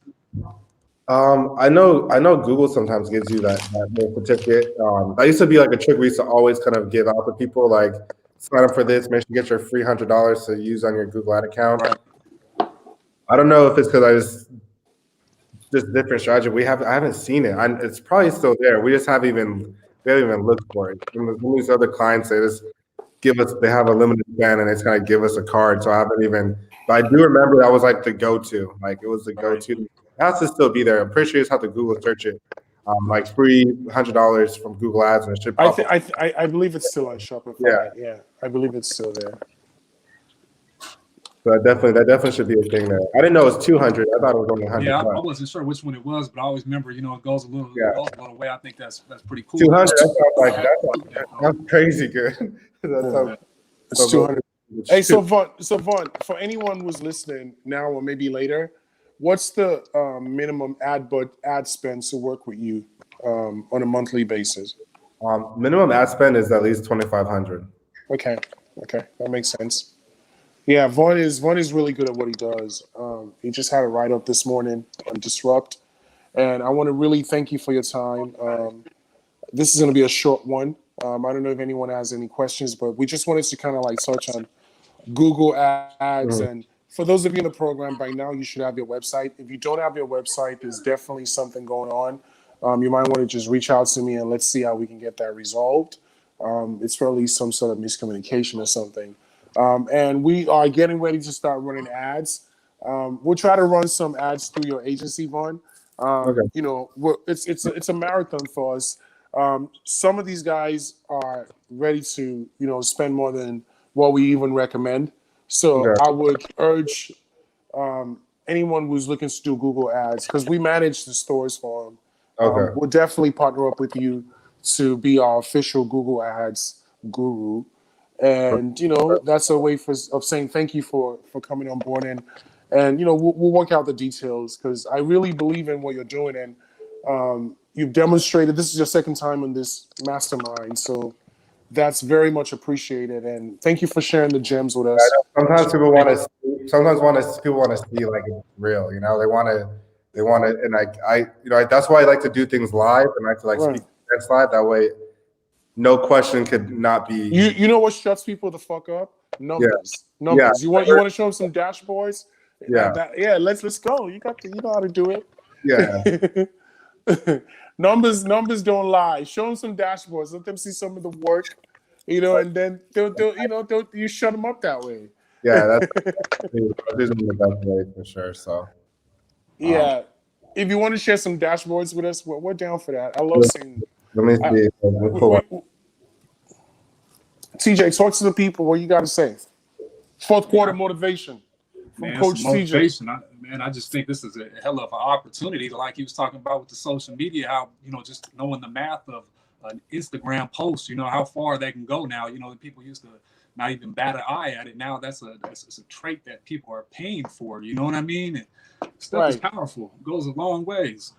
I know Google sometimes gives you that little certificate. That used to be like a trick we used to always kind of give out to people, like sign up for this, make sure you get your free $100 to use on your Google ad account. Right. I don't know if it's because I just different strategy. I haven't seen it. It's probably still there. We haven't even looked for it. And some of these other clients, they have a limited spend and it's kind of give us a card. So I haven't even, but I do remember that was like the go-to. Like it was the go-to. It has to still be there. I'm pretty sure you just have to Google search it. Like free $100 from Google Ads, and it should pop up. I believe it's still on Shopify. Yeah, I believe it's still there. So that definitely should be a thing there. I didn't know it was 200. I thought it was only 100. Yeah, I wasn't sure which one it was, but I always remember, it goes a little way. I think that's pretty cool. 200. That's crazy good. It's 200. Hey, so Vaughn, for anyone who's listening now or maybe later, what's the minimum ad spend to work with you on a monthly basis? Minimum ad spend is at least $2,500. Okay, that makes sense. Yeah, Vaughn is really good at what he does. He just had a write up this morning on Disrupt, and I want to really thank you for your time. This is going to be a short one. I don't know if anyone has any questions, but we just wanted to kind of like touch on Google Ads. And for those of you in the program, by now you should have your website. If you don't have your website, there's definitely something going on. You might want to just reach out to me and let's see how we can get that resolved. It's probably some sort of miscommunication or something. And we are getting ready to start running ads. We'll try to run some ads through your agency, Vaughn. It's a marathon for us. Some of these guys are ready to, spend more than what we even recommend. So I would urge anyone who's looking to do Google Ads, because we manage the stores for them. We'll definitely partner up with you to be our official Google Ads guru. And that's a way of saying thank you for coming on board, and we'll work out the details, because I really believe in what you're doing, and you've demonstrated this is your second time in this mastermind, so that's very much appreciated, and thank you for sharing the gems with us. Sometimes people want to see like it's real, they want to, and I that's why I like to do things live, and I like to like speak events live. That way, no question could not be. You know what shuts people the fuck up? Numbers. Yeah. You want to show them some dashboards? Yeah. Let's go. You know how to do it. Yeah. Numbers don't lie. Show them some dashboards. Let them see some of the work. And then they'll you shut them up that way. Yeah, that's the best way for sure. So. Yeah. If you want to share some dashboards with us, we're down for that. I love seeing. Let me see. TJ, talk to the people. What you got to say? Fourth quarter motivation from Coach TJ. I just think this is a hell of an opportunity, like he was talking about with the social media, how, just knowing the math of an Instagram post, how far they can go now. People used to not even bat an eye at it. Now that's a trait that people are paying for. You know what I mean? And stuff is powerful. It goes a long ways.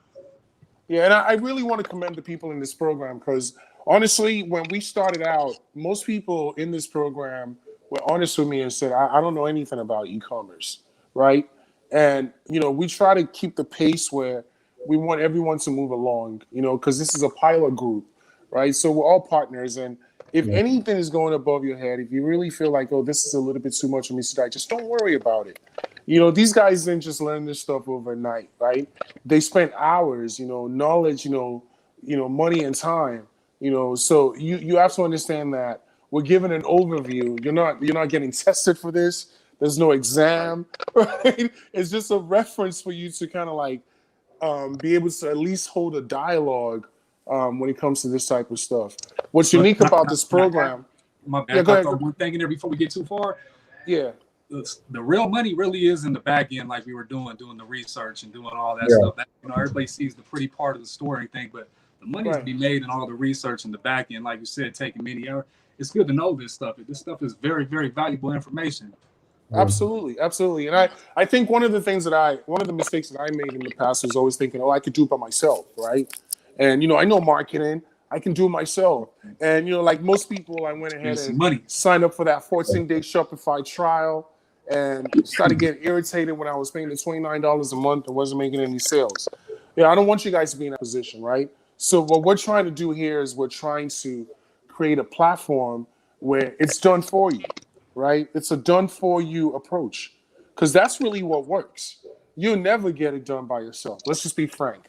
Yeah, and I really want to commend the people in this program, because honestly, when we started out, most people in this program were honest with me and said, I don't know anything about e-commerce, right? And, we try to keep the pace where we want everyone to move along, because this is a pilot group. right? So we're all partners, and if anything is going above your head, if you really feel like, oh, this is a little bit too much for me today, just don't worry about it. You know, these guys didn't just learn this stuff overnight, right? They spent hours, you know, knowledge, money and time, So you have to understand that we're given an overview. You're not getting tested for this. There's no exam, right? It's just a reference for you to kind of like be able to at least hold a dialogue when it comes to this type of stuff. What's But unique about this program? my Yeah, bad. go Can I ahead. throw one thing in there before we get too far? Yeah, The real money really is in the back end, like we were doing the research and doing all that Yeah. stuff. That, everybody sees the pretty part of the story and thing, but the money is to right. be made in all the research in the back end, like you said, taking many hours. It's good to know this stuff. This stuff is very, very valuable information. Absolutely, absolutely. And I think one of the mistakes that I made in the past was always thinking, oh, I could do it by myself, right? And I know marketing, I can do it myself. And like most people, I went ahead There's some and money. signed up for that 14-day Shopify trial and started getting irritated when I was paying the $29 a month and wasn't making any sales. Yeah, I don't want you guys to be in that position, right? So what we're trying to do here is we're trying to create a platform where it's done for you, right? It's a done for you approach because that's really what works. You'll never get it done by yourself. Let's just be frank,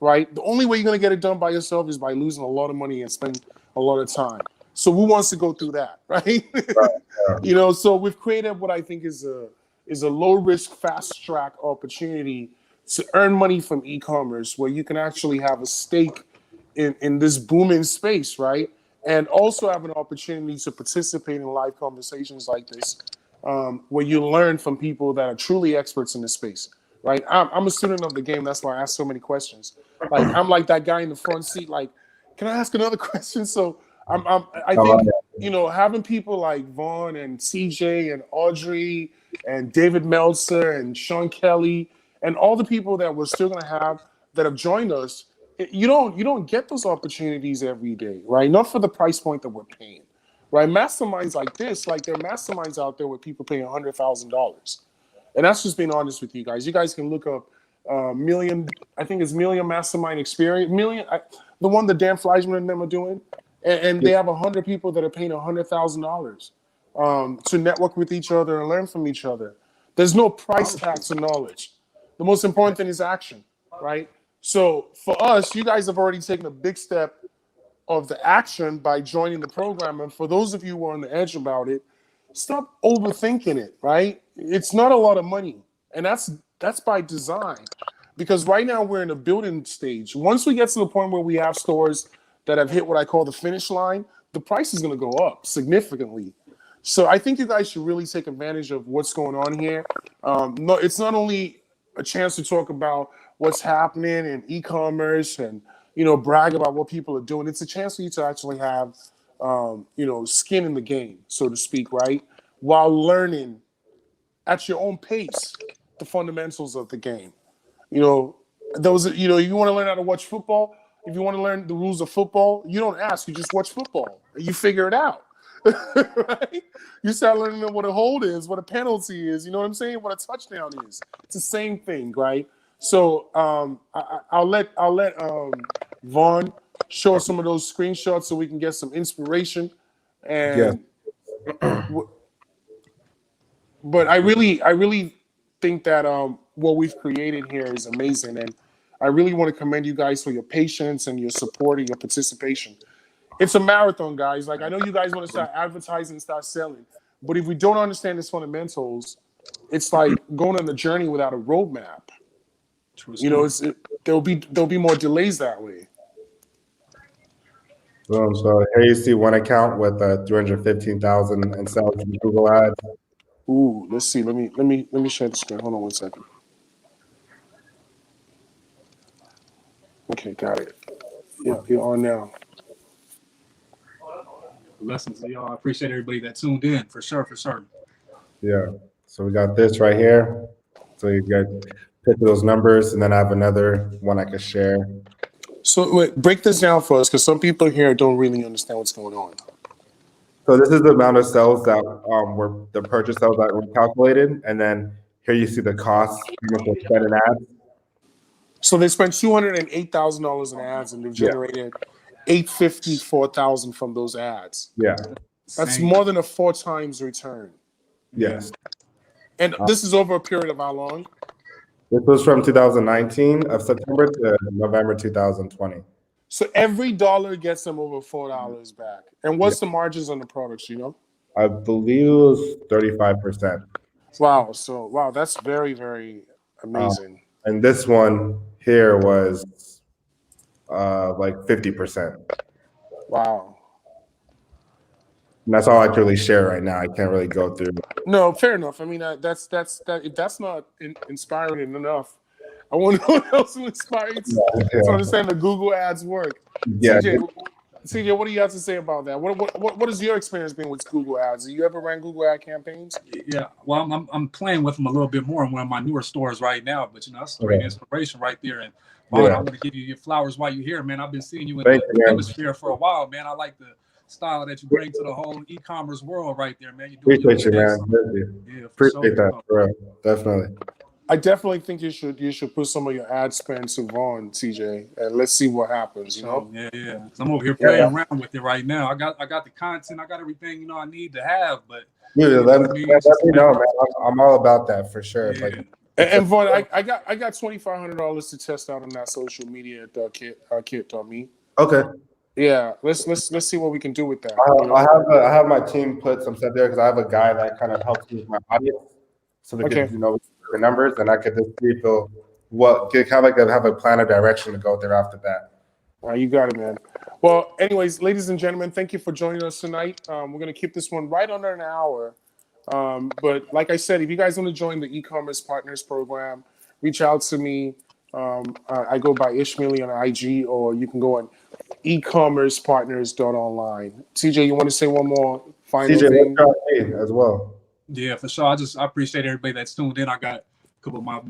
right? The only way you're going to get it done by yourself is by losing a lot of money and spending a lot of time. So who wants to go through that, right? So we've created what I think is a low risk, fast track opportunity to earn money from e-commerce where you can actually have a stake in this booming space, right? And also have an opportunity to participate in live conversations like this, where you learn from people that are truly experts in this space, right? I'm a student of the game. That's why I ask so many questions. Like I'm like that guy in the front seat. Like, can I ask another question? So I think having people like Vaughn and CJ and Audrey and David Meltzer and Sean Kelly and all the people that we're still gonna have that have joined us. You don't get those opportunities every day, right? Not for the price point that we're paying, right? Masterminds like this, like there are masterminds out there where people pay $100,000, and that's just being honest with you guys. You guys can look up Million. I think it's Million Mastermind Experience. The one that Dan Fleischman and them are doing, and they have 100 people that are paying $100,000 to network with each other and learn from each other. There's no price tag to knowledge. The most important thing is action, right? So for us, you guys have already taken a big step of the action by joining the program. And for those of you who are on the edge about it, stop overthinking it, right? It's not a lot of money. And that's by design. Because right now we're in a building stage. Once we get to the point where we have stores that have hit what I call the finish line, the price is going to go up significantly. So I think you guys should really take advantage of what's going on here. No, it's not only a chance to talk about what's happening in e-commerce and brag about what people are doing. It's a chance for you to actually have skin in the game, so to speak, right? While learning at your own pace the fundamentals of the game. You you want to learn how to watch football. If you want to learn the rules of football, you don't ask, you just watch football. You figure it out. Right? You start learning what a hold is, what a penalty is, you know what I'm saying? What a touchdown is. It's the same thing, right? So I'll let Vaughn show some of those screenshots so we can get some inspiration. And but I really think that what we've created here is amazing, and I really want to commend you guys for your patience and your support and your participation. It's a marathon, guys. Like I know you guys want to start advertising and start selling, but if we don't understand these fundamentals, it's like going on a journey without a roadmap. There'll be more delays that way. So here you see one account with 315,000 in sales in Google Ads. Ooh, let's see. Let me share the screen. Hold on one second. Okay, got it. Yeah, you're on now. Lessons to y'all. I appreciate everybody that tuned in for sure. Yeah. So we got this right here. So you got pick those numbers, and then I have another one I can share. So wait, break this down for us, because some people here don't really understand what's going on. So this is the amount of sales that were the purchase sales that were calculated, and then here you see the costs for spending ads. So they spent $208,000 in ads, and they've generated 850, 4,000 from those ads. Yeah. That's more than a 4 times return. Yes. And this is over a period of how long? This was from 2019 of September to November 2020. So every dollar gets them over $4 back. And what's the margins on the products, you know? I believe it was 35%. Wow. So, wow, that's very, very amazing. And this one here was like 50%. Wow. And that's all I can really share right now. I can't really go through. No, fair enough. I mean, if that's not inspiring enough, I want to know what else will inspire you to understand the Google ads work. Yeah. CJ, what do you have to say about that? What has your experience been with Google ads? Have you ever ran Google ad campaigns? Yeah, well, I'm playing with them a little bit more in one of my newer stores right now. But that's great inspiration right there. And Vaughn, I want to give you your flowers while you're here, man. I've been seeing you in the hemisphere for a while, man. I like the style that you bring to the whole e-commerce world right there, man. Appreciate you, man. Yeah, appreciate that, bro. Definitely. I definitely think you should put some of your ad spend to Vaughn, TJ, and let's see what happens. You know? Yeah. I'm over here playing around with it right now. I got the content, I got everything I need to have, but let me know, man. I'm all about that for sure. Yeah. And Vaughn, I got $2,500 to test out on that social media kit.me. Okay. Yeah, let's see what we can do with that. I have my team put some stuff there because I have a guy that kind of helps me with my audience, so they can the numbers, and I could just see have a plan of direction to go there after that. You got it, man. Well, anyways, ladies and gentlemen, thank you for joining us tonight. We're gonna keep this one right under an hour. But like I said, if you guys want to join the e-commerce partners program, reach out to me. I go by Ishmaeli on IG, or you can go on ecommercepartners.online. TJ, you want to say one more final thing? As well. Yeah, for sure. I appreciate everybody that's tuned in. I got a couple of my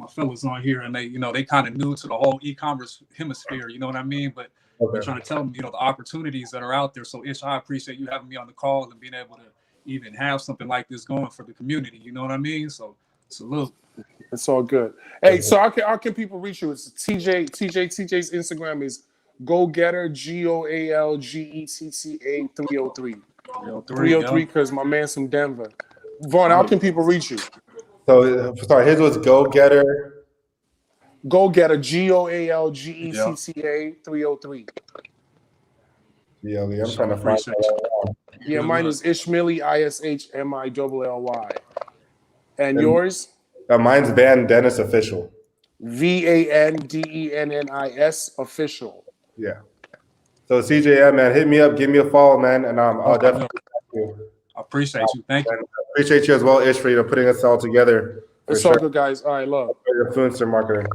fellas on here, and they kind of new to the whole e-commerce hemisphere. You know what I mean? But we're trying to tell them, the opportunities that are out there. So Ish, I appreciate you having me on the call and being able to even have something like this going for the community. You know what I mean? So salute. It's all good. Hey, so how can people reach you? It's TJ's Instagram is GoGetter, GOALGETTA 303. 303 because my man's from Denver. Vaughn, how can people reach you? So sorry, his was GoGetter. GoGetter, GOALGETTA 303. Yeah, I'm trying to find that. Yeah, mine is Ishmaeli, ISHMILLY. And yours? Mine's Van Dennis Official. VANDENNIS Official. Yeah. So CJ, man, hit me up, give me a follow, man, and I'll definitely. I appreciate you. Thank you. I appreciate you as well, Ish, for putting us all together. It's all good, guys. All right, love. Influencer marketing.